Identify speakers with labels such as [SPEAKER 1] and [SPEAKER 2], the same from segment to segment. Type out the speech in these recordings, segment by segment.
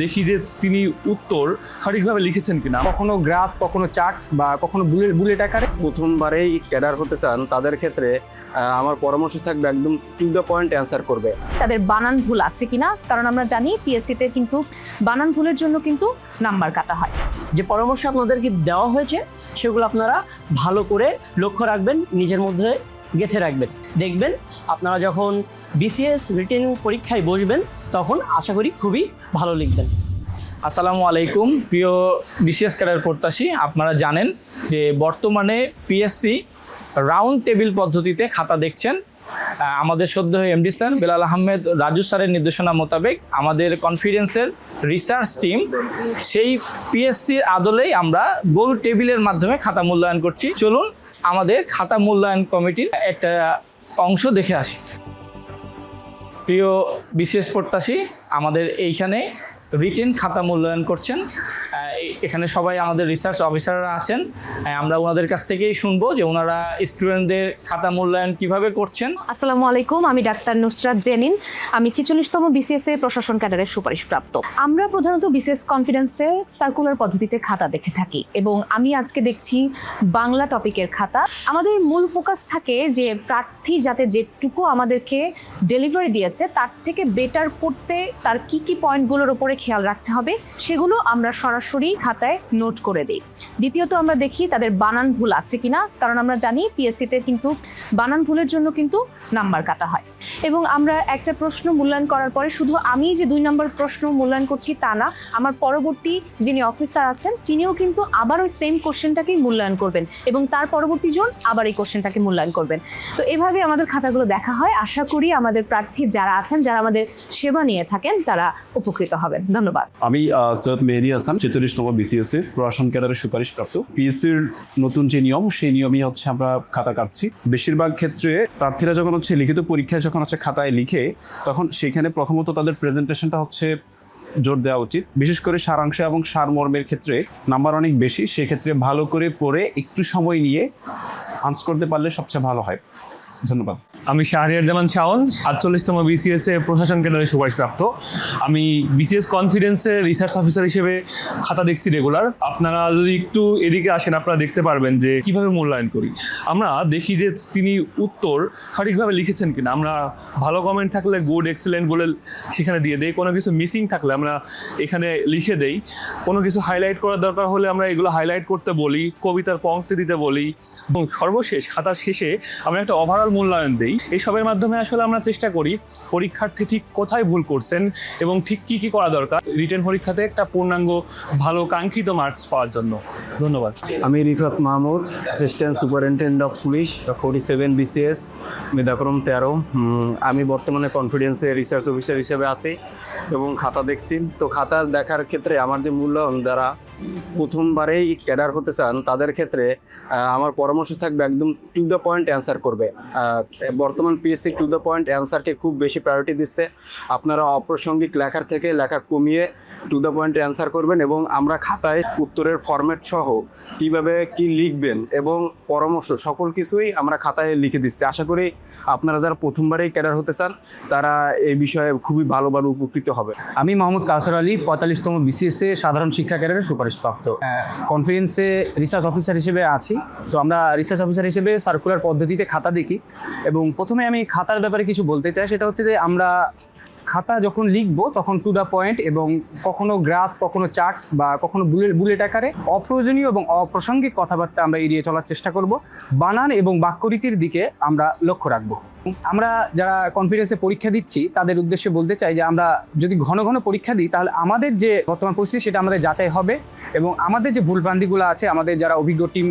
[SPEAKER 1] দেখি যে তিনি উত্তর সঠিকভাবে লিখেছেন কিনা।
[SPEAKER 2] কখনো গ্রাফ, কখনো চার্ট বা কখনো বুলেট আকারে।
[SPEAKER 3] প্রথমবারেই ক্যাডার হতে চান তাদের ক্ষেত্রে আমার পরামর্শ থাকবে একদম টু দ্য পয়েন্ট অ্যান্সার করবে।
[SPEAKER 4] তাদের বানান ভুল আছে কিনা, কারণ আমরা জানি পিএসসিতে কিন্তু বানান ভুলের জন্য কিন্তু নাম্বার কাটা হয়।
[SPEAKER 5] যে পরামর্শ আপনাদেরকে দেওয়া হয়েছে সেগুলো আপনারা ভালো করে লক্ষ্য রাখবেন, নিজের মধ্যে গেঁথে রাখবেন। দেখবেন আপনারা যখন বিসিএস রিটেন পরীক্ষায় বসবেন তখন আশা করি খুবই ভালো লিখবেন।
[SPEAKER 1] আসসালামু আলাইকুম প্রিয় বিসিএস ক্যাডার প্রত্যাশী, আপনারা জানেন যে বর্তমানে পিএসসি রাউন্ড টেবিল পদ্ধতিতে খাতা দেখছেন। আমাদের সদ্য এমডি স্যার বেলাল আহমেদ রাজু স্যারের নির্দেশনা মোতাবেক আমাদের কনফিডেন্সের রিসার্চ টিম সেই পিএসসির আদলেই আমরা গোল টেবিলের মাধ্যমে খাতা মূল্যায়ন করছি। চলুন আমাদের খাতা মূল্যায়ন কমিটির একটা অংশ দেখে আসি। প্রিয় বিসিএস প্রত্যাশী, আমাদের এইখানে রিটেন খাতা মূল্যায়ন করছেন। এখানে সবাই আমাদের রিসার্চ অফিসাররা আছেন। আমরা ওনাদের কাছ থেকেই শুনবো যে ওনারা স্টুডেন্টদের খাতা মূল্যায়ন কিভাবে করছেন।
[SPEAKER 4] আসসালামু আলাইকুম, আমি ডাক্তার নুসরাত জেনিন। আমি 46তম বিসিএস প্রশাসন ক্যাডারের সুপারিশপ্রাপ্ত। আমরা প্রধানত বিসিএস কনফিডেন্সে সার্কুলার পদ্ধতিতে খাতা দেখে থাকি এবং আমি আজকে দেখছি বাংলা টপিকের খাতা। আমাদের মূল ফোকাস থাকে যে প্রার্থী যাতে যেটুকু আমাদেরকে ডেলিভারি দিয়েছে তার থেকে বেটার করতে তার কি কি পয়েন্টগুলোর উপরে খেয়াল রাখতে হবে সেগুলো আমরা সরাসরি খাতায় নোট করে দিই। দ্বিতীয়ত আমরা দেখি তাদের বানান ভুল আছে কিনা, কারণ আমরা জানি পিএসসিতে কিন্তু বানান ভুলের জন্য কিন্তু নাম্বার কাটা হয়। এবং আমরা একটা প্রশ্ন মূল্যায়ন করার পরে শুধু আমি যে 2 নম্বর প্রশ্ন মূল্যায়ন করছি তা না, আমার পরবর্তী যিনি অফিসার আছেন তিনিও কিন্তু আবার ওই সেম কোশ্চেনটাকেই মূল্যায়ন করবেন এবং তার পরবর্তী জন আবার এই কোশ্চেনটাকে মূল্যায়ন করবেন। তো এভাবে আমাদের খাতাগুলো দেখা হয়। আশা করি আমাদের প্রার্থী যারা আছেন, যারা আমাদের সেবা নিয়ে থাকেন, তারা উপকৃত হবেন। ধন্যবাদ।
[SPEAKER 6] আমি সৈয়দ মেহেদী হাসান, 46তম বিসিএস এর প্রশাসন ক্যাডারের সুপারিশপ্রাপ্ত। পিএসসির নতুন যে নিয়ম, সেই নিয়মই হচ্ছে আমরা খাতা কাটছি। বেশিরভাগ ক্ষেত্রে প্রার্থীরা যখন লিখিত পরীক্ষায় যখন খাতায় লিখে, তখন সেখানে প্রথমত তাদের প্রেজেন্টেশনটা জোর দেওয়া উচিত। বিশেষ করে সারাংশ এবং সারমর্মের ক্ষেত্রে নাম্বার অনেক বেশি, সেক্ষেত্রে ভালো করে পড়ে একটু সময় নিয়ে আনসার করতে পারলে সবচেয়ে ভালো হয়। ধন্যবাদ।
[SPEAKER 1] আমি শাহরিয়ার জামান শাওন, 48তম বিসিএস এ প্রশাসন কেন্দ্রের সুপারিশপ্রাপ্ত। আমি বিসিএস কনফিডেন্সের রিসার্চ অফিসার হিসেবে খাতা দেখছি রেগুলার। আপনারা যদি একটু এদিকে আসেন, আপনারা দেখতে পারবেন যে কিভাবে মূল্যায়ন করি। আমরা দেখি যে তিনি উত্তর সঠিকভাবে লিখেছেন কিনা। আমরা ভালো কমেন্ট থাকলে গুড, এক্সেলেন্ট বলে সেখানে দিয়ে দেই। কোনো কিছু মিসিং থাকলে আমরা এখানে লিখে দেই। কোনো কিছু হাইলাইট করার দরকার হলে আমরা এগুলো হাইলাইট করতে বলি, কবিতার পংক্তি দিতে বলি এবং সর্বশেষ খাতার শেষে আমরা একটা ওভারঅল মূল্যায়ন দেই। এইসবের মাধ্যমে আসলে আমরা চেষ্টা করি পরীক্ষার্থী ঠিক কোথায় ভুল করছেন এবং ঠিক কি কি করা দরকার রিটেন পরীক্ষাতে একটা পূর্ণাঙ্গ ভালো কাঙ্ক্ষিত মার্কস পাওয়ার জন্য। ধন্যবাদ।
[SPEAKER 3] আমি Rifat Mahmud, assistant superintendent of police, 47 BCS, মেধাক্রম 13। আমি বর্তমানে কনফিডেন্সের রিসার্চ অফিসার হিসেবে আছি এবং খাতা দেখছি। তো খাতা দেখার ক্ষেত্রে আমার যে মূল্যায়ন, যারা প্রথমবারেই ক্যাডার হতে চান তাদের ক্ষেত্রে আমার পরামর্শ থাকবে একদম টু দ্য পয়েন্ট অ্যান্সার করবে। বর্তমান পিএসসি টু দ্য পয়েন্ট অ্যান্সারকে খুব বেশি প্রায়োরিটি দিচ্ছে। আপনারা অপ্রাসঙ্গিক লেখার থেকে লেখা কমিয়ে টু দ্য পয়েন্ট অ্যান্সার করবেন এবং আমরা খাতায় উত্তরের ফরম্যাট সহ কীভাবে কি লিখবেন এবং পরামর্শ সকল কিছুই আমরা খাতায় লিখে দিচ্ছি। আশা করি আপনারা যারা প্রথমবারেই ক্যাডার হতে চান তারা এই বিষয়ে খুবই ভালোভাবে উপকৃত হবে।
[SPEAKER 2] আমি মোহাম্মদ কাউসার আলী, 45তম বিসিএস এ সাধারণ শিক্ষা ক্যাডারের সুপারিশপ্রাপ্ত। কনফিডেন্সে রিসার্চ অফিসার হিসেবে আছি। তো আমরা রিসার্চ অফিসার হিসেবে সার্কুলার পদ্ধতিতে খাতা দেখি এবং প্রথমে আমি খাতার ব্যাপারে কিছু বলতে চাই। সেটা হচ্ছে যে আমরা খাতা যখন লিখবো তখন টু দ্য পয়েন্ট এবং কখনো গ্রাফ, কখনো চার্ট বা কখনো বুলেট আকারে অপ্রয়োজনীয় এবং অপ্রাসঙ্গিক কথাবার্তা আমরা এড়িয়ে চলার চেষ্টা করব। বানান এবং বাক্যরীতির দিকে আমরা লক্ষ্য রাখবো। আমরা যারা কনফিডেন্সে পরীক্ষা দিচ্ছি তাদের উদ্দেশ্যে বলতে চাই যে আমরা যদি ঘন ঘন পরীক্ষা দিই তাহলে আমাদের যে বর্তমান পরিস্থিতি সেটা আমাদের যাচাই হবে এবং আমাদের যে ভুলভ্রান্তিগুলো আছে, আমাদের যারা অভিজ্ঞ টিম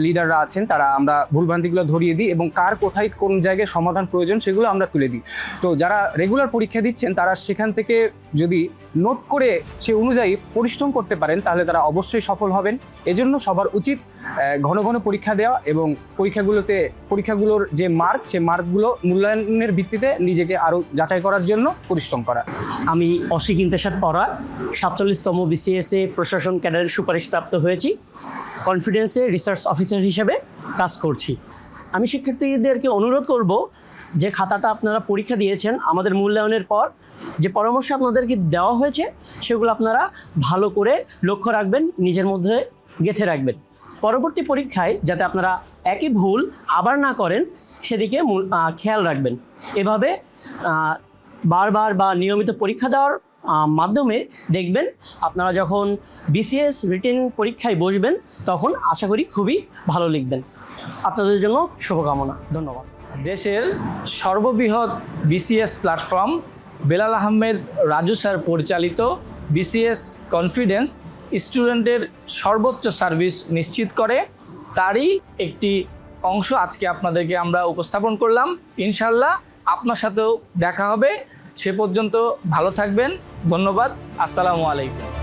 [SPEAKER 2] লিডাররা আছেন তারা আমরা ভুলভ্রান্তিগুলো ধরিয়ে দিই এবং কার কোথায় কোন জায়গায় সমাধান প্রয়োজন সেগুলো আমরা তুলে দিই। তো যারা রেগুলার পরীক্ষা দিচ্ছেন তারা সেখান থেকে যদি নোট করে সে অনুযায়ী পরিশ্রম করতে পারেন তাহলে তারা অবশ্যই সফল হবেন। এজন্য সবার উচিত ঘন ঘন পরীক্ষা দেওয়া এবং পরীক্ষাগুলোর যে মার্ক, সে মার্কগুলো মূল্যায়নের ভিত্তিতে নিজেকে আরও যাচাই করার জন্য পরিশ্রম করা।
[SPEAKER 5] আমি অসিক ইন্তেশাদ পড়া, 47তম বিসিএস এ প্রশাসন ক্যাডারের সুপারিশপ্রাপ্ত হয়েছি। কনফিডেন্সে রিসার্চ অফিসার হিসেবে কাজ করছি। আমি শিক্ষার্থীদেরকে অনুরোধ করব যে খাতাটা আপনারা পরীক্ষা দিয়েছেন, আমাদের মূল্যায়নের পর যে পরামর্শ আপনাদেরকে দেওয়া হয়েছে সেগুলো আপনারা ভালো করে লক্ষ্য রাখবেন, নিজের মধ্যে গেঁথে রাখবেন। পরবর্তী পরীক্ষায় যাতে আপনারা একই ভুল আবার না করেন সেদিকে খেয়াল রাখবেন। এভাবে বারবার বা নিয়মিত পরীক্ষা দেওয়ার মাধ্যমে দেখবেন আপনারা যখন বিসিএস রিটেন পরীক্ষায় বসবেন তখন আশা করি খুবই ভালো লিখবেন। আপনাদের জন্য শুভকামনা। ধন্যবাদ।
[SPEAKER 7] দেশের সর্ববৃহৎ BCS platform Belal Ahmed Raju sir পরিচালিত বিসিএস কনফিডেন্স স্টুডেন্টের সর্বোচ্চ সার্ভিস নিশ্চিত করে, তারই একটি অংশ আজকে আপনাদেরকে আমরা উপস্থাপন করলাম। ইনশাল্লাহ আপনার সাথেও দেখা হবে। সে পর্যন্ত ভালো থাকবেন। ধন্যবাদ। আসসালামু আলাইকুম।